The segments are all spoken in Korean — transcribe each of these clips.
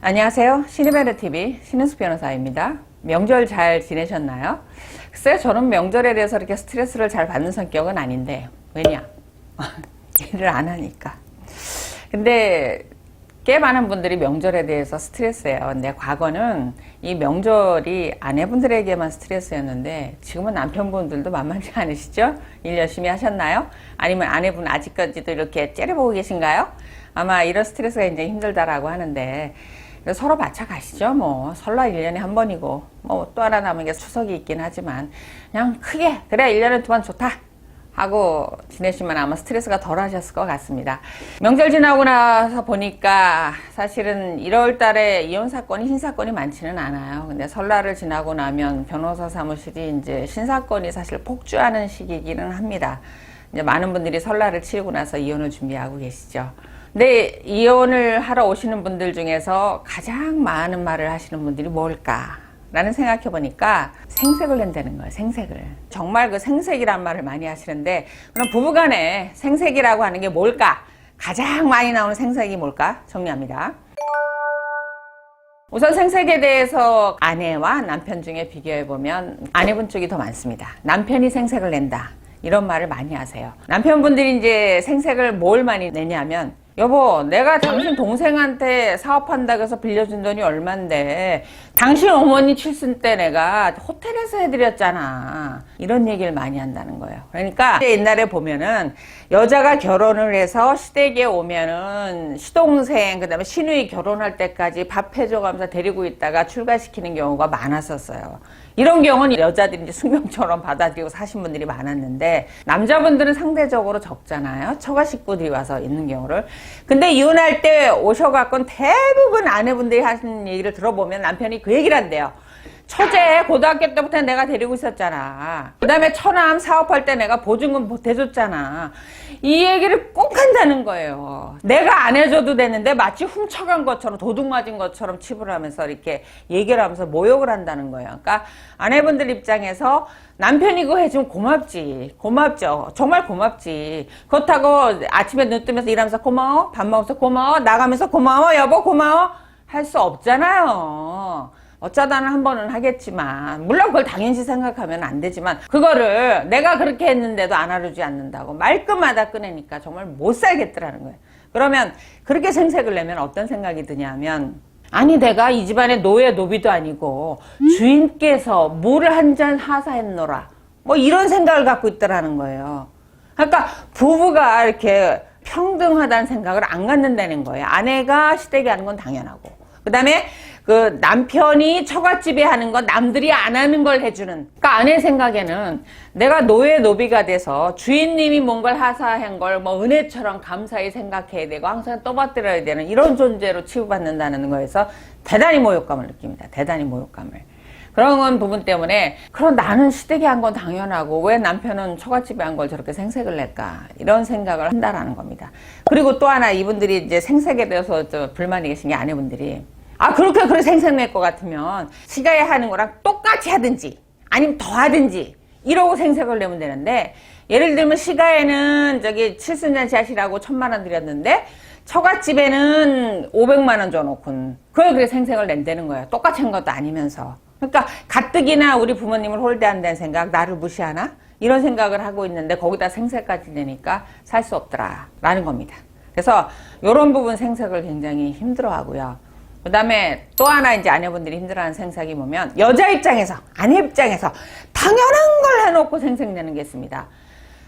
안녕하세요. 신이베르TV 신은숙 변호사입니다. 명절 잘 지내셨나요? 글쎄요, 저는 명절에 대해서 이렇게 스트레스를 잘 받는 성격은 아닌데, 왜냐? 일을 안 하니까. 근데 꽤 많은 분들이 명절에 대해서 스트레스예요. 근데 과거는 이 명절이 아내분들에게만 스트레스였는데 지금은 남편분들도 만만치 않으시죠? 일 열심히 하셨나요? 아니면 아내분 아직까지도 이렇게 째려보고 계신가요? 아마 이런 스트레스가 굉장히 힘들다라고 하는데 서로 맞춰가시죠. 뭐 설날 1년에 한 번이고 뭐 또 하나 남은 게 추석이 있긴 하지만 그냥 크게 그래 1년에 2번 좋다 하고 지내시면 아마 스트레스가 덜 하셨을 것 같습니다. 명절 지나고 나서 보니까 사실은 1월 달에 이혼 사건이 신사건이 많지는 않아요. 근데 설날을 지나고 나면 변호사 사무실이 이제 신사건이 사실 폭주하는 시기이기는 합니다. 이제 많은 분들이 설날을 치르고 나서 이혼을 준비하고 계시죠. 근데 이혼을 하러 오시는 분들 중에서 가장 많은 말을 하시는 분들이 뭘까? 라는 생각해 보니까 생색을 낸다는 거예요. 생색을. 정말 그 생색이란 말을 많이 하시는데 그럼 부부간에 생색이라고 하는 게 뭘까? 가장 많이 나오는 생색이 뭘까? 정리합니다. 우선 생색에 대해서 아내와 남편 중에 비교해 보면 아내분 쪽이 더 많습니다. 남편이 생색을 낸다. 이런 말을 많이 하세요. 남편분들이 이제 생색을 뭘 많이 내냐면 여보, 내가 당신 동생한테 사업한다고 해서 빌려준 돈이 얼만데 당신 어머니 칠순 때 내가 호텔에서 해드렸잖아. 이런 얘기를 많이 한다는 거예요. 그러니까 옛날에 보면은 여자가 결혼을 해서 시댁에 오면은 시동생 그다음에 시누이 결혼할 때까지 밥 해줘가면서 데리고 있다가 출가시키는 경우가 많았었어요. 이런 경우는 여자들이 이제 숙명처럼 받아들이고 사신 분들이 많았는데 남자분들은 상대적으로 적잖아요. 처가 식구들이 와서 있는 경우를. 근데 이혼할 때 오셔갖고 대부분 아내분들이 하시는 얘기를 들어보면 남편이 그 얘기를 한대요. 처제 고등학교 때부터 내가 데리고 있었잖아. 그 다음에 처남 사업할 때 내가 보증금 대줬잖아. 이 얘기를 꼭 한다는 거예요. 내가 안 해줘도 되는데 마치 훔쳐간 것처럼 도둑 맞은 것처럼 칩을 하면서 이렇게 얘기를 하면서 모욕을 한다는 거예요. 그러니까 아내분들 입장에서 남편이 그거 해주면 고맙지. 고맙죠. 정말 고맙지. 그렇다고 아침에 눈 뜨면서 일하면서 고마워. 밥 먹으면서 고마워. 나가면서 고마워. 여보 고마워. 할 수 없잖아요. 어쩌다는 한 번은 하겠지만 물론 그걸 당연시 생각하면 안 되지만 그거를 내가 그렇게 했는데도 안 알아주지 않는다고 말끝마다 꺼내니까 정말 못 살겠더라는 거예요. 그러면 그렇게 생색을 내면 어떤 생각이 드냐면 아니 내가 이 집안의 노예 노비도 아니고 주인께서 물을 한 잔 하사했노라 뭐 이런 생각을 갖고 있더라는 거예요. 그러니까 부부가 이렇게 평등하다는 생각을 안 갖는다는 거예요. 아내가 시댁에 하는 건 당연하고 그 다음에 그 남편이 처갓집에 하는 건 남들이 안 하는 걸 해주는. 그러니까 아내 생각에는 내가 노예 노비가 돼서 주인님이 뭔가를 하사한 걸 뭐 은혜처럼 감사히 생각해야 되고 항상 떠받들어야 되는 이런 존재로 취급받는다는 거에서 대단히 모욕감을 느낍니다. 대단히 모욕감을. 그런 부분 때문에 그럼 나는 시댁에 한 건 당연하고 왜 남편은 처갓집에 한 걸 저렇게 생색을 낼까 이런 생각을 한다라는 겁니다. 그리고 또 하나 이분들이 이제 생색에 대해서 불만이 계신 게 아내분들이 그렇게 생색 낼 것 같으면 시가에 하는 거랑 똑같이 하든지 아니면 더 하든지 이러고 생색을 내면 되는데 예를 들면 시가에는 저기 칠순잔치 하시라고 1,000만 원 드렸는데 처갓집에는 500만 원 줘놓고 그걸 그렇게 생색을 낸다는 거예요. 똑같이 한 것도 아니면서. 그러니까 가뜩이나 우리 부모님을 홀대한다는 생각, 나를 무시하나? 이런 생각을 하고 있는데 거기다 생색까지 내니까 살 수 없더라 라는 겁니다. 그래서 이런 부분 생색을 굉장히 힘들어 하고요. 그 다음에 또 하나 이제 아내분들이 힘들어하는 생색이 보면 여자 입장에서 아내 입장에서 당연한 걸 해놓고 생색내는 게 있습니다.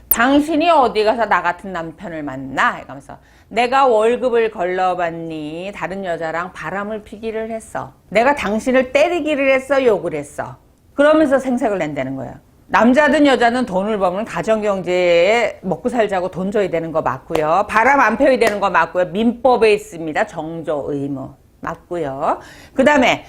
당신이 어디 가서 나 같은 남편을 만나? 이러면서 내가 월급을 걸러받니 다른 여자랑 바람을 피기를 했어. 내가 당신을 때리기를 했어. 욕을 했어. 그러면서 생색을 낸다는 거예요. 남자든 여자든 돈을 벌면 가정경제에 먹고 살자고 돈 줘야 되는 거 맞고요. 바람 안 펴야 되는 거 맞고요. 민법에 있습니다. 정조 의무. 맞고요. 그 다음에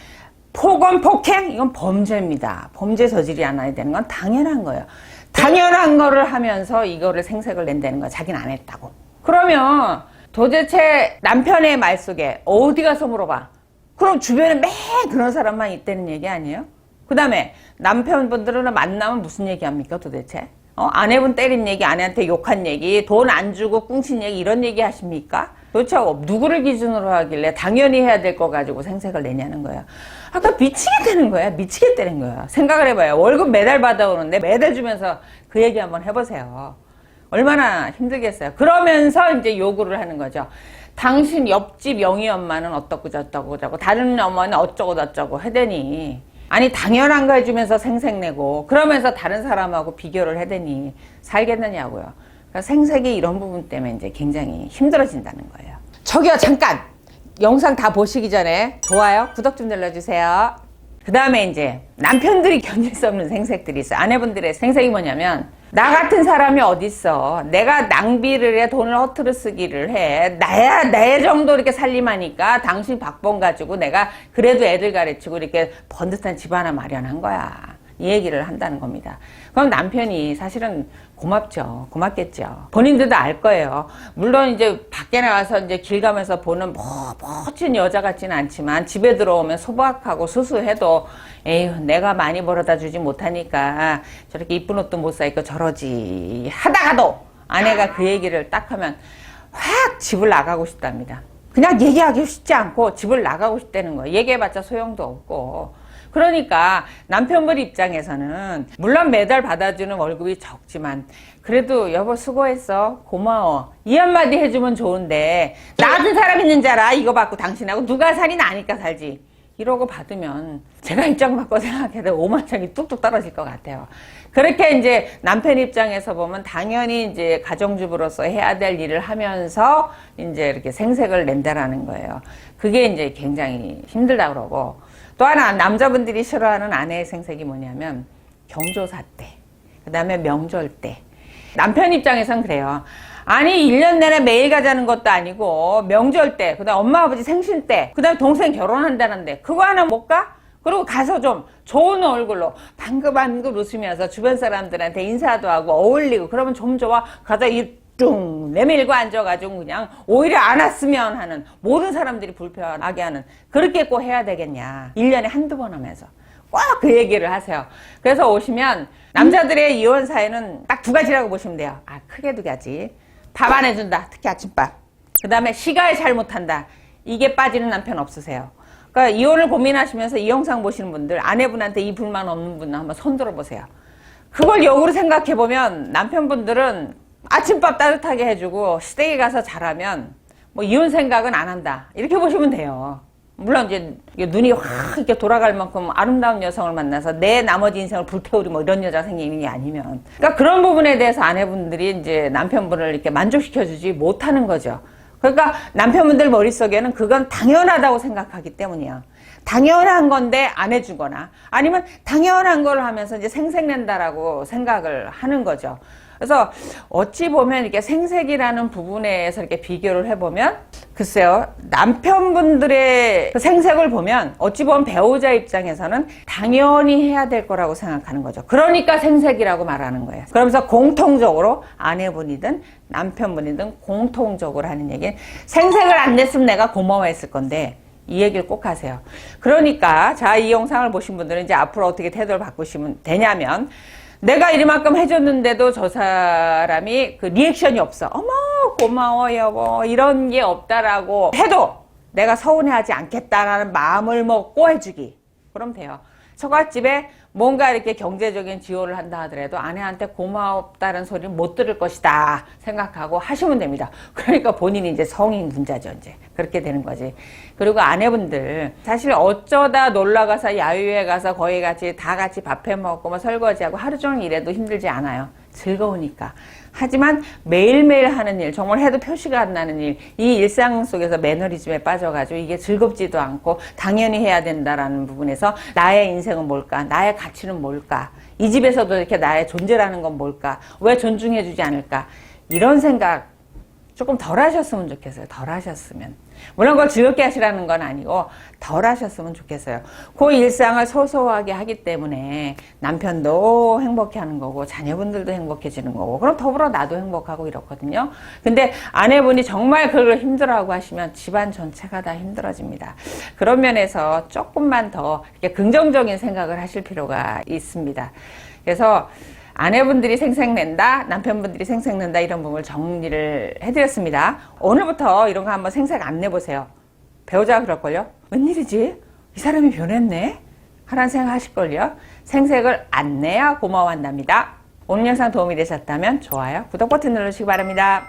폭언, 폭행 이건 범죄입니다. 범죄 저질이 안 해야 되는 건 당연한 거예요. 당연한 거를 하면서 이거를 생색을 낸다는 거야. 자기는 안 했다고. 그러면 도대체 남편의 말 속에 어디 가서 물어봐. 그럼 주변에 매 그런 사람만 있다는 얘기 아니에요? 그 다음에 남편분들은 만나면 무슨 얘기합니까 도대체? 아내분 때린 얘기, 아내한테 욕한 얘기, 돈 안 주고 꿍친 얘기 이런 얘기 하십니까? 도대체 누구를 기준으로 하길래 당연히 해야 될 거 가지고 생색을 내냐는 거예요. 아까 미치겠다는 거야. 미치겠다는 거야. 생각을 해봐요. 월급 매달 받아오는데 매달 주면서 그 얘기 한번 해보세요. 얼마나 힘들겠어요. 그러면서 이제 요구를 하는 거죠. 당신 옆집 영희 엄마는 어떻고 저쩌고 저쩌고 다른 엄마는 어쩌고 저쩌고 하더니 아니 당연한 거 해주면서 생색내고 그러면서 다른 사람하고 비교를 하더니 살겠느냐고요. 그러니까 생색이 이런 부분 때문에 이제 굉장히 힘들어진다는 거예요. 저기요 잠깐! 영상 다 보시기 전에 좋아요, 구독 좀 눌러주세요. 그 다음에 이제 남편들이 견딜 수 없는 생색들이 있어요. 아내분들의 생색이 뭐냐면 나 같은 사람이 어딨어. 내가 낭비를 해, 돈을 허투루 쓰기를 해. 나야 내 정도 이렇게 살림하니까 당신 박봉 가지고 내가 그래도 애들 가르치고 이렇게 번듯한 집 하나 마련한 거야. 이 얘기를 한다는 겁니다. 그럼 남편이 사실은 고맙겠죠. 본인들도 알 거예요. 물론 이제 밖에 나가서 이제 길 가면서 보는 멋진 여자 같지는 않지만 집에 들어오면 소박하고 수수해도 에휴 내가 많이 벌어다 주지 못하니까 저렇게 이쁜 옷도 못 사입고 저러지 하다가도 아내가 그 얘기를 딱 하면 확 집을 나가고 싶답니다. 그냥 얘기하기 쉽지 않고 집을 나가고 싶다는 거예요. 얘기해봤자 소용도 없고. 그러니까 남편분 입장에서는 물론 매달 받아주는 월급이 적지만 그래도 여보 수고했어 고마워 이 한마디 해주면 좋은데 나 같은 사람 있는 줄 알아? 이거 받고 당신하고 누가 살이 나니까 살지 이러고 받으면 제가 입장 바꿔 생각해도 오만장이 뚝뚝 떨어질 것 같아요. 그렇게 이제 남편 입장에서 보면 당연히 이제 가정주부로서 해야 될 일을 하면서 이제 이렇게 생색을 낸다라는 거예요. 그게 이제 굉장히 힘들다 그러고 또 하나 남자분들이 싫어하는 아내의 생색이 뭐냐면 경조사 때, 그 다음에 명절 때. 남편 입장에선 그래요. 아니 1년 내내 매일 가자는 것도 아니고 명절 때, 그 다음 엄마 아버지 생신 때, 그 다음 동생 결혼한다는데 그거 하나 못 가? 그리고 가서 좀 좋은 얼굴로 방긋방긋 웃으면서 주변 사람들한테 인사도 하고 어울리고 그러면 좀 좋아. 가서 뚱 내밀고 앉아가지고 그냥 오히려 안 왔으면 하는 모든 사람들이 불편하게 하는 그렇게 꼭 해야 되겠냐. 1년에 한두 번 하면서 꼭 그 얘기를 하세요. 그래서 오시면 남자들의 이혼 사연은 딱 두 가지라고 보시면 돼요. 크게 두 가지. 밥 안 해준다. 특히 아침밥. 그 다음에 시가를 잘 못한다. 이게 빠지는 남편 없으세요? 그러니까 이혼을 고민하시면서 이 영상 보시는 분들 아내분한테 이 불만 없는 분은 한번 손 들어보세요. 그걸 역으로 생각해보면 남편분들은 아침밥 따뜻하게 해주고 시댁에 가서 잘하면 뭐 이혼 생각은 안 한다 이렇게 보시면 돼요. 물론 이제 눈이 확 이렇게 돌아갈 만큼 아름다운 여성을 만나서 내 나머지 인생을 불태우리 뭐 이런 여자 생기는 게 아니면 그러니까 그런 부분에 대해서 아내분들이 이제 남편분을 이렇게 만족시켜주지 못하는 거죠. 그러니까 남편분들 머릿속에는 그건 당연하다고 생각하기 때문이야. 당연한 건데 안 해주거나 아니면 당연한 걸 하면서 이제 생색낸다라고 생각을 하는 거죠. 그래서 어찌 보면 이렇게 생색이라는 부분에서 이렇게 비교를 해보면 글쎄요 남편분들의 그 생색을 보면 어찌 보면 배우자 입장에서는 당연히 해야 될 거라고 생각하는 거죠. 그러니까 생색이라고 말하는 거예요. 그러면서 공통적으로 아내분이든 남편분이든 공통적으로 하는 얘기는 생색을 안 냈으면 내가 고마워했을 건데 이 얘기를 꼭 하세요. 그러니까 자, 이 영상을 보신 분들은 이제 앞으로 어떻게 태도를 바꾸시면 되냐면 내가 이만큼 해줬는데도 저 사람이 그 리액션이 없어. 어머 고마워 여보 이런 게 없다라고 해도 내가 서운해하지 않겠다라는 마음을 먹고 해주기. 그럼 돼요. 처갓집에 뭔가 이렇게 경제적인 지원을 한다 하더라도 아내한테 고맙다는 소리는 못 들을 것이다 생각하고 하시면 됩니다. 그러니까 본인이 이제 성인 분자죠. 이제 그렇게 되는 거지. 그리고 아내분들 사실 어쩌다 놀러 가서 야유회 가서 거기 같이 다 같이 밥 해 먹고 뭐 설거지하고 하루 종일 일해도 힘들지 않아요. 즐거우니까. 하지만 매일매일 하는 일, 정말 해도 표시가 안 나는 일, 이 일상 속에서 매너리즘에 빠져가지고 이게 즐겁지도 않고 당연히 해야 된다라는 부분에서 나의 인생은 뭘까? 나의 가치는 뭘까? 이 집에서도 이렇게 나의 존재라는 건 뭘까? 왜 존중해주지 않을까? 이런 생각 조금 덜 하셨으면 좋겠어요. 덜 하셨으면. 물론 그걸 즐겁게 하시라는 건 아니고 덜 하셨으면 좋겠어요. 그 일상을 소소하게 하기 때문에 남편도 행복해하는 거고 자녀분들도 행복해지는 거고 그럼 더불어 나도 행복하고 이렇거든요. 근데 아내분이 정말 그걸 힘들어하고 하시면 집안 전체가 다 힘들어집니다. 그런 면에서 조금만 더 이렇게 긍정적인 생각을 하실 필요가 있습니다. 그래서 아내분들이 생색낸다, 남편분들이 생색낸다 이런 부분을 정리를 해드렸습니다. 오늘부터 이런 거 한번 생색 안 내보세요. 배우자가 그럴걸요? 웬일이지? 이 사람이 변했네? 하라는 생각 하실걸요? 생색을 안 내야 고마워한답니다. 오늘 영상 도움이 되셨다면 좋아요, 구독 버튼 누르시기 바랍니다.